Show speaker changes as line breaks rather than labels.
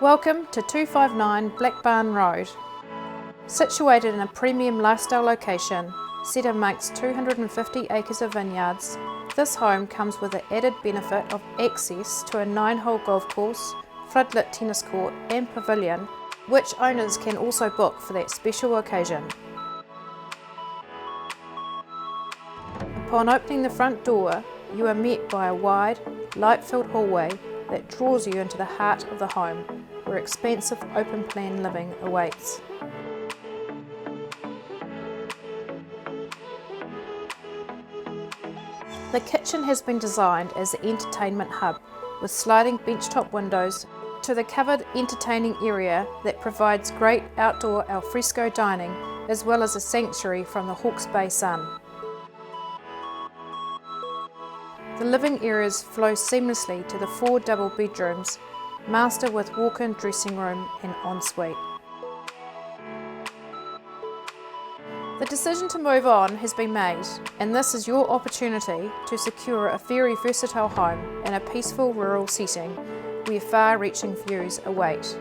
Welcome to 259 Blackbarn Road. Situated in a premium lifestyle location, set amongst 250 acres of vineyards, this home comes with the added benefit of access to a 9-hole golf course, floodlit tennis court and pavilion, which owners can also book for that special occasion. Upon opening the front door, you are met by a wide, light-filled hallway that draws you into the heart of the home, where expansive open-plan living awaits. The kitchen has been designed as an entertainment hub, with sliding benchtop windows to the covered entertaining area that provides great outdoor alfresco dining, as well as a sanctuary from the Hawke's Bay sun. The living areas flow seamlessly to the 4 double bedrooms, master with walk-in dressing room and ensuite. The decision to move on has been made, and this is your opportunity to secure a very versatile home in a peaceful rural setting where far-reaching views await.